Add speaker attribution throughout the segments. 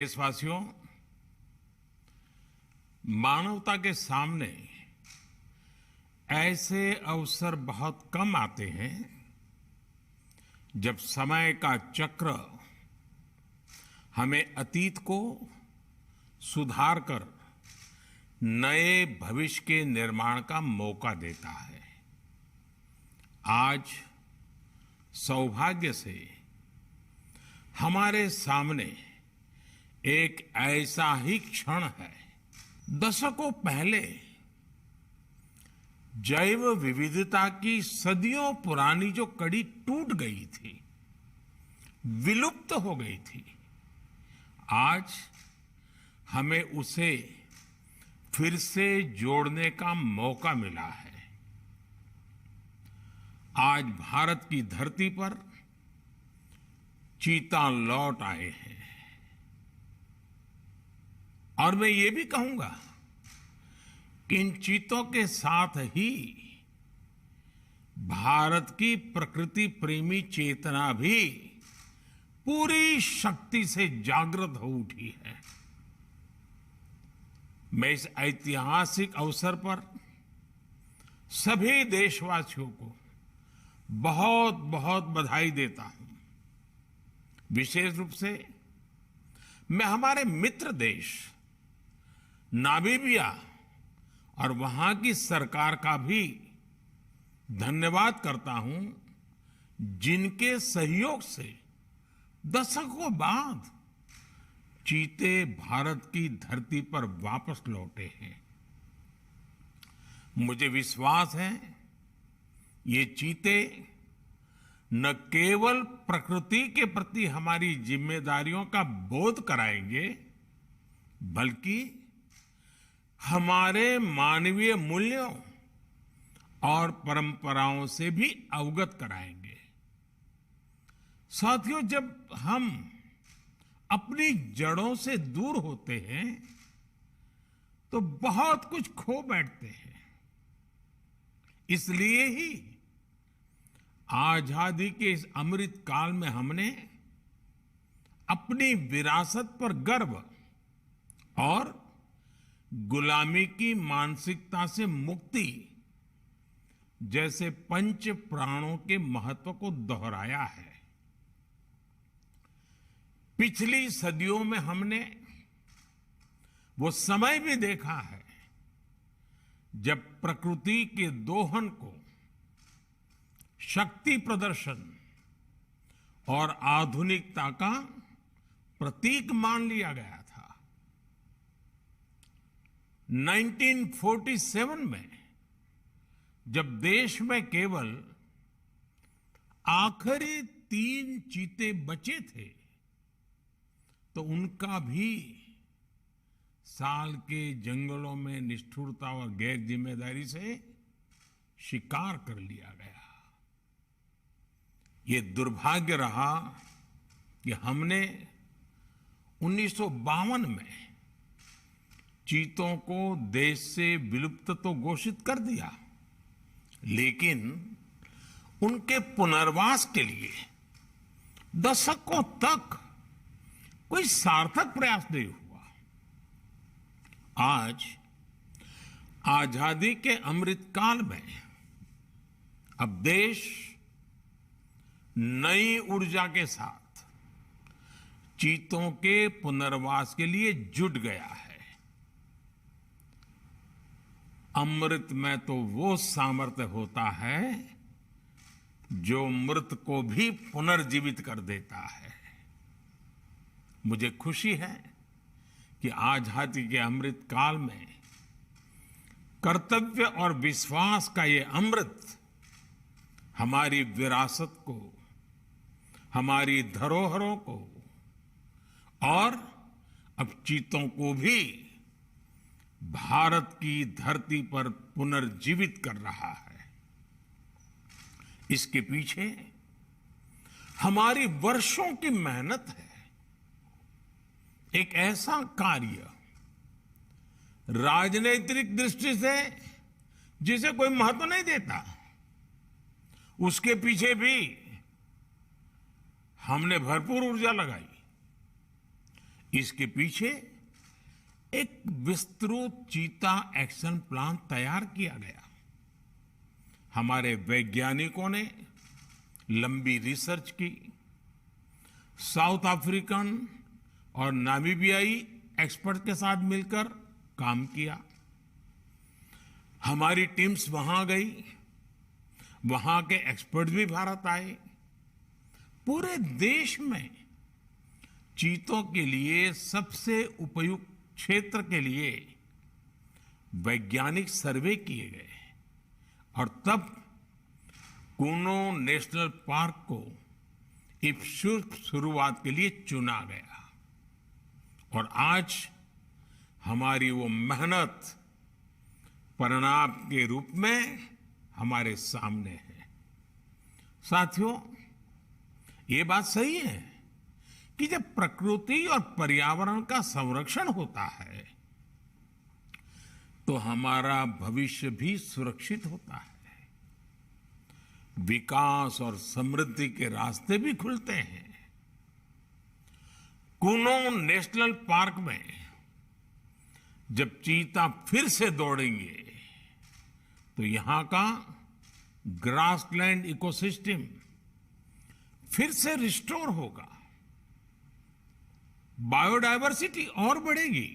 Speaker 1: देशवासियों, मानवता के सामने ऐसे अवसर बहुत कम आते हैं जब समय का चक्र हमें अतीत को सुधार कर नए भविष्य के निर्माण का मौका देता है। आज सौभाग्य से हमारे सामने एक ऐसा ही क्षण है। दशकों पहले जैव विविधता की सदियों पुरानी जो कड़ी टूट गई थी, विलुप्त हो गई थी, आज हमें उसे फिर से जोड़ने का मौका मिला है। आज भारत की धरती पर चीता लौट आए हैं और मैं ये भी कहूंगा कि इन चीतों के साथ ही भारत की प्रकृति प्रेमी चेतना भी पूरी शक्ति से जागृत हो उठी है। मैं इस ऐतिहासिक अवसर पर सभी देशवासियों को बहुत बहुत बधाई देता हूं। विशेष रूप से मैं हमारे मित्र देश नामीबिया और वहां की सरकार का भी धन्यवाद करता हूं, जिनके सहयोग से दशकों बाद चीते भारत की धरती पर वापस लौटे हैं। मुझे विश्वास है ये चीते न केवल प्रकृति के प्रति हमारी जिम्मेदारियों का बोध कराएंगे, बल्कि हमारे मानवीय मूल्यों और परंपराओं से भी अवगत कराएंगे। साथियों, जब हम अपनी जड़ों से दूर होते हैं तो बहुत कुछ खो बैठते हैं। इसलिए ही आजादी के इस अमृत काल में हमने अपनी विरासत पर गर्व और गुलामी की मानसिकता से मुक्ति जैसे पंच प्राणों के महत्व को दोहराया है। पिछली सदियों में हमने वो समय भी देखा है जब प्रकृति के दोहन को शक्ति प्रदर्शन और आधुनिकता का प्रतीक मान लिया गया था। 1947 में जब देश में केवल आखिरी 3 चीते बचे थे तो उनका भी साल के जंगलों में निष्ठुरता और गैर जिम्मेदारी से शिकार कर लिया गया। ये दुर्भाग्य रहा कि हमने 1952 में चीतों को देश से विलुप्त तो घोषित कर दिया, लेकिन उनके पुनर्वास के लिए दशकों तक कोई सार्थक प्रयास नहीं हुआ। आज आजादी के अमृतकाल में अब देश नई ऊर्जा के साथ चीतों के पुनर्वास के लिए जुट गया है। अमृत में तो वो सामर्थ्य होता है जो मृत को भी पुनर्जीवित कर देता है। मुझे खुशी है कि आजादी के अमृत काल में कर्तव्य और विश्वास का ये अमृत हमारी विरासत को, हमारी धरोहरों को और अब चीतों को भी भारत की धरती पर पुनर्जीवित कर रहा है। इसके पीछे हमारी वर्षों की मेहनत है। एक ऐसा कार्य राजनीतिक दृष्टि से जिसे कोई महत्व नहीं देता, उसके पीछे भी हमने भरपूर ऊर्जा लगाई। इसके पीछे एक विस्तृत चीता एक्शन प्लान तैयार किया गया। हमारे वैज्ञानिकों ने लंबी रिसर्च की, साउथ अफ्रीकन और नामीबियाई एक्सपर्ट के साथ मिलकर काम किया। हमारी टीम्स वहां गई, वहां के एक्सपर्ट भी भारत आए। पूरे देश में चीतों के लिए सबसे उपयुक्त क्षेत्र के लिए वैज्ञानिक सर्वे किए गए और तब कूनो नेशनल पार्क को इस शुभ शुरुआत के लिए चुना गया। और आज हमारी वो मेहनत परिणाम के रूप में हमारे सामने है। साथियों, ये बात सही है कि जब प्रकृति और पर्यावरण का संरक्षण होता है तो हमारा भविष्य भी सुरक्षित होता है, विकास और समृद्धि के रास्ते भी खुलते हैं। कूनो नेशनल पार्क में जब चीता फिर से दौड़ेंगे तो यहां का ग्रासलैंड इकोसिस्टम फिर से रिस्टोर होगा, बायोडायवर्सिटी और बढ़ेगी।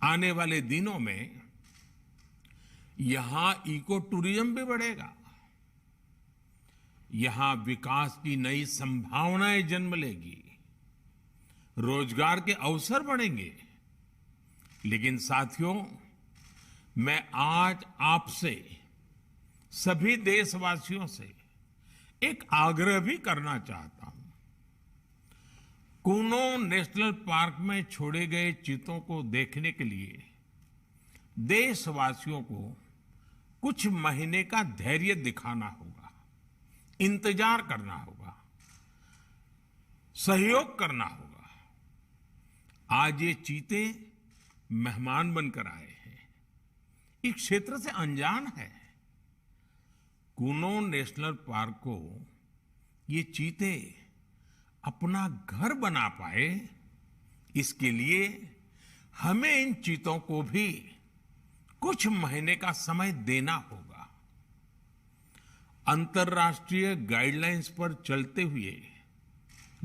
Speaker 1: आने वाले दिनों में यहां इको टूरिज्म भी बढ़ेगा, यहां विकास की नई संभावनाएं जन्म लेगी, रोजगार के अवसर बढ़ेंगे। लेकिन साथियों, मैं आज आपसे सभी देशवासियों से एक आग्रह भी करना चाहता हूं। कूनो नेशनल पार्क में छोड़े गए चीतों को देखने के लिए देशवासियों को कुछ महीने का धैर्य दिखाना होगा, इंतजार करना होगा, सहयोग करना होगा। आज ये चीते मेहमान बनकर आए हैं, इस क्षेत्र से अनजान है। कूनो नेशनल पार्क को ये चीते अपना घर बना पाए, इसके लिए हमें इन चीतों को भी कुछ महीने का समय देना होगा। अंतर्राष्ट्रीय गाइडलाइंस पर चलते हुए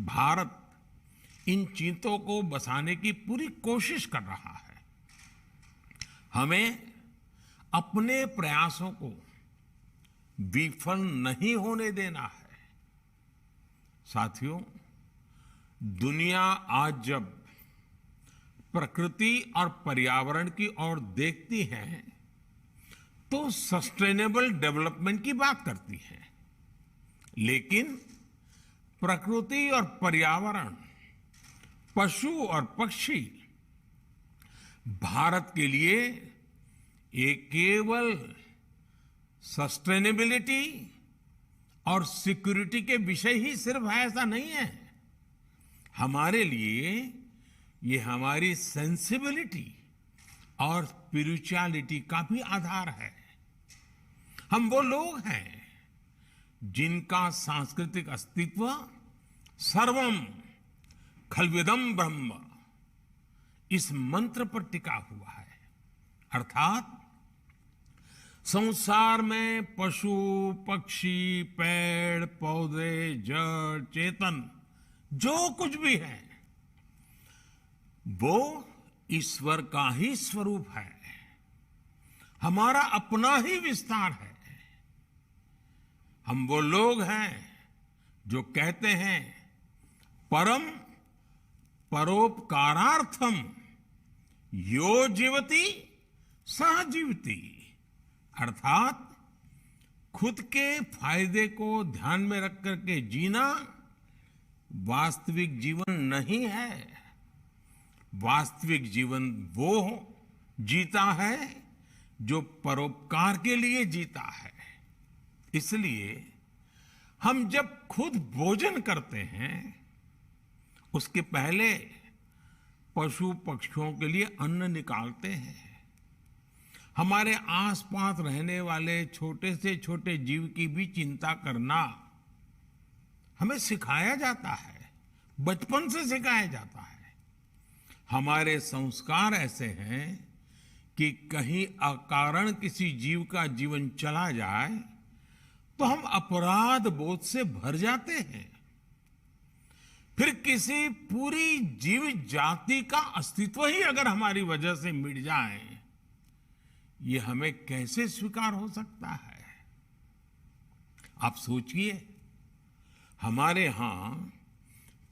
Speaker 1: भारत इन चीतों को बचाने की पूरी कोशिश कर रहा है। हमें अपने प्रयासों को विफल नहीं होने देना है। साथियों, दुनिया आज जब प्रकृति और पर्यावरण की ओर देखती है तो सस्टेनेबल डेवलपमेंट की बात करती है, लेकिन प्रकृति और पर्यावरण, पशु और पक्षी भारत के लिए ये केवल सस्टेनेबिलिटी और सिक्योरिटी के विषय ही सिर्फ है, ऐसा नहीं है। हमारे लिए ये हमारी सेंसिबिलिटी और स्पिरिचुअलिटी का भी आधार है। हम वो लोग हैं जिनका सांस्कृतिक अस्तित्व सर्वम खलविदम ब्रह्म इस मंत्र पर टिका हुआ है। अर्थात संसार में पशु, पक्षी, पेड़, पौधे, जड़, चेतन जो कुछ भी है वो ईश्वर का ही स्वरूप है, हमारा अपना ही विस्तार है। हम वो लोग हैं जो कहते हैं परम परोपकारार्थम यो जीवति सह जीवति, अर्थात खुद के फायदे को ध्यान में रख करके जीना वास्तविक जीवन नहीं है। वास्तविक जीवन वो जीता है जो परोपकार के लिए जीता है। इसलिए हम जब खुद भोजन करते हैं उसके पहले पशु पक्षियों के लिए अन्न निकालते हैं। हमारे आसपास रहने वाले छोटे से छोटे जीव की भी चिंता करना हमें सिखाया जाता है, बचपन से सिखाया जाता है। हमारे संस्कार ऐसे हैं कि कहीं अकारण किसी जीव का जीवन चला जाए तो हम अपराध बोध से भर जाते हैं। फिर किसी पूरी जीव जाति का अस्तित्व ही अगर हमारी वजह से मिट जाए, ये हमें कैसे स्वीकार हो सकता है? आप सोचिए, हमारे यहां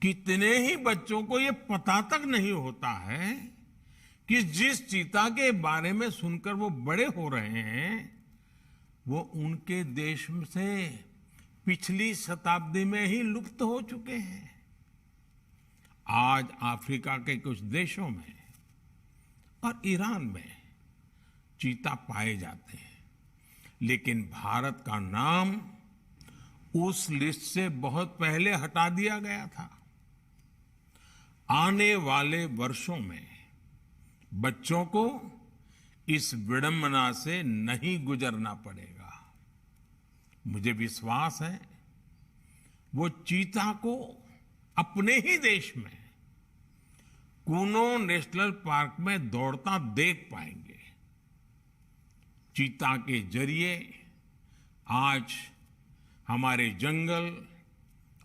Speaker 1: कितने ही बच्चों को ये पता तक नहीं होता है कि जिस चीता के बारे में सुनकर वो बड़े हो रहे हैं, वो उनके देश से पिछली शताब्दी में ही लुप्त हो चुके हैं। आज अफ्रीका के कुछ देशों में और ईरान में चीता पाए जाते हैं, लेकिन भारत का नाम उस लिस्ट से बहुत पहले हटा दिया गया था। आने वाले वर्षों में बच्चों को इस विडंबना से नहीं गुजरना पड़ेगा। मुझे विश्वास है वो चीता को अपने ही देश में कूनो नेशनल पार्क में दौड़ता देख पाएंगे। चीता के जरिए आज हमारे जंगल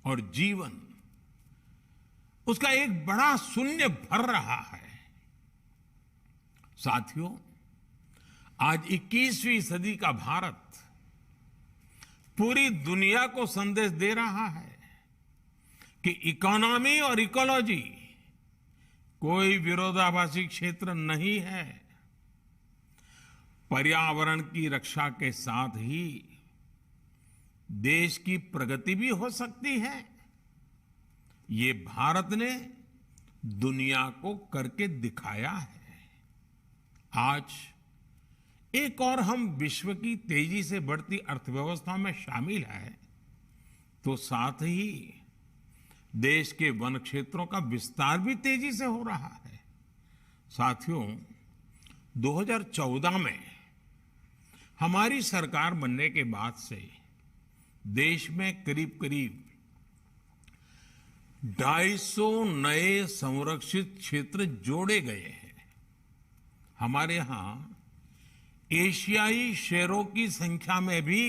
Speaker 1: और जीवन, उसका एक बड़ा शून्य भर रहा है। साथियों, आज 21वीं सदी का भारत पूरी दुनिया को संदेश दे रहा है कि इकोनॉमी और इकोलॉजी कोई विरोधाभासी क्षेत्र नहीं है। पर्यावरण की रक्षा के साथ ही देश की प्रगति भी हो सकती है। ये भारत ने दुनिया को करके दिखाया है। आज एक और हम विश्व की तेजी से बढ़ती अर्थव्यवस्था में शामिल है, तो साथ ही देश के वन क्षेत्रों का विस्तार भी तेजी से हो रहा है। साथियों, 2014 में हमारी सरकार बनने के बाद से देश में करीब करीब 250 नए संरक्षित क्षेत्र जोड़े गए हैं। हमारे यहां एशियाई शेरों की संख्या में भी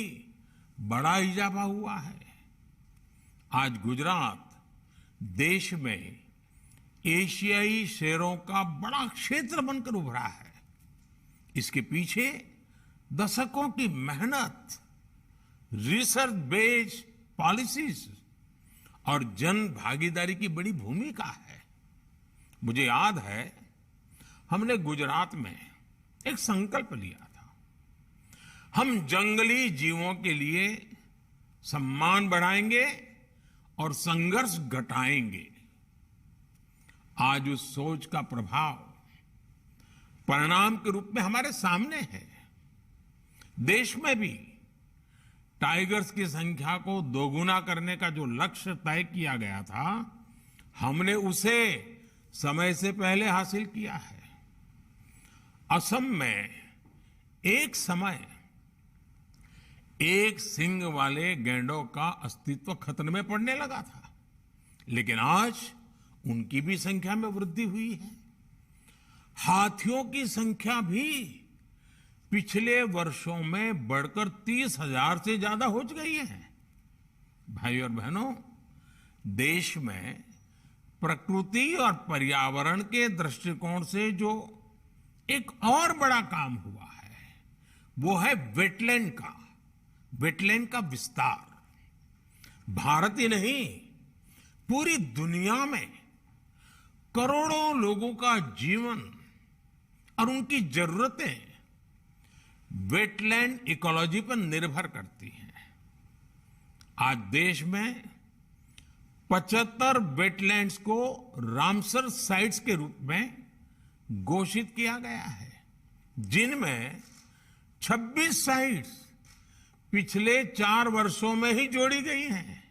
Speaker 1: बड़ा इजाफा हुआ है। आज गुजरात देश में एशियाई शेरों का बड़ा क्षेत्र बनकर उभरा है। इसके पीछे दशकों की मेहनत, रिसर्च बेस्ड पॉलिसीज और जन भागीदारी की बड़ी भूमिका है। मुझे याद है, हमने गुजरात में एक संकल्प लिया था, हम जंगली जीवों के लिए सम्मान बढ़ाएंगे और संघर्ष घटाएंगे। आज उस सोच का प्रभाव परिणाम के रूप में हमारे सामने है। देश में भी टाइगर्स की संख्या को दोगुना करने का जो लक्ष्य तय किया गया था, हमने उसे समय से पहले हासिल किया है। असम में एक समय एक सींग वाले गैंडों का अस्तित्व खतरे में पड़ने लगा था, लेकिन आज उनकी भी संख्या में वृद्धि हुई है। हाथियों की संख्या भी पिछले वर्षों में बढ़कर 30,000 से ज्यादा हो गई है। भाई और बहनों, देश में प्रकृति और पर्यावरण के दृष्टिकोण से जो एक और बड़ा काम हुआ है, वो है वेटलैंड का विस्तार। भारत ही नहीं, पूरी दुनिया में करोड़ों लोगों का जीवन और उनकी जरूरतें वेटलैंड इकोलॉजी पर निर्भर करती हैं। आज देश में 75 वेटलैंड्स को रामसर साइट्स के रूप में घोषित किया गया है, जिनमें 26 साइट्स पिछले 4 वर्षों में ही जोड़ी गई हैं।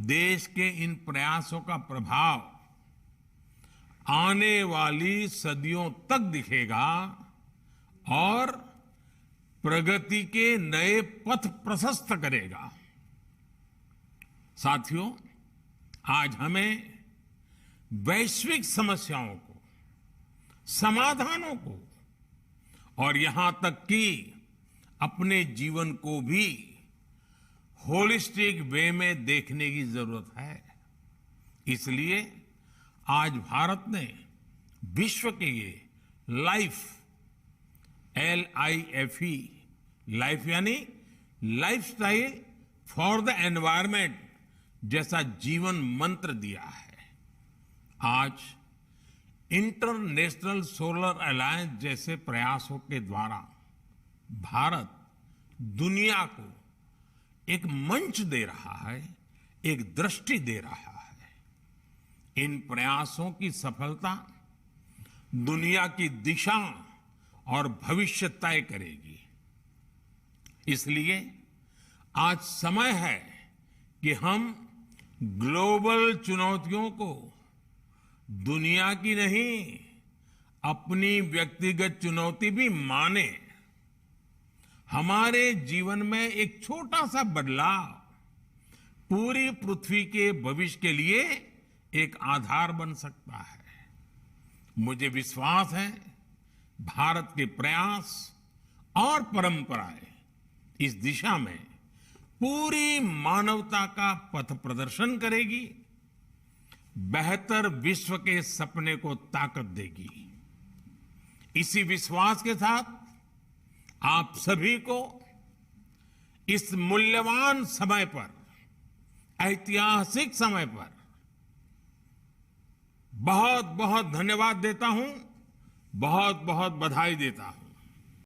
Speaker 1: देश के इन प्रयासों का प्रभाव आने वाली सदियों तक दिखेगा और प्रगति के नए पथ प्रशस्त करेगा। साथियों, आज हमें वैश्विक समस्याओं को, समाधानों को और यहां तक कि अपने जीवन को भी होलिस्टिक वे में देखने की जरूरत है। इसलिए आज भारत ने विश्व के ये लाइफ, LIFE, लाइफ यानी लाइफस्टाइल फॉर द एनवायरमेंट जैसा जीवन मंत्र दिया है। आज इंटरनेशनल सोलर अलायंस जैसे प्रयासों के द्वारा भारत दुनिया को एक मंच दे रहा है, एक दृष्टि दे रहा है। इन प्रयासों की सफलता दुनिया की दिशा और भविष्य तय करेगी। इसलिए आज समय है कि हम ग्लोबल चुनौतियों को दुनिया की नहीं, अपनी व्यक्तिगत चुनौती भी माने। हमारे जीवन में एक छोटा सा बदलाव पूरी पृथ्वी के भविष्य के लिए एक आधार बन सकता है। मुझे विश्वास है भारत के प्रयास और परंपराएं इस दिशा में पूरी मानवता का पथ प्रदर्शन करेगी, बेहतर विश्व के सपने को ताकत देगी। इसी विश्वास के साथ आप सभी को इस मूल्यवान समय पर, ऐतिहासिक समय पर बहुत बहुत धन्यवाद देता हूं, बहुत बहुत बधाई देता हूं।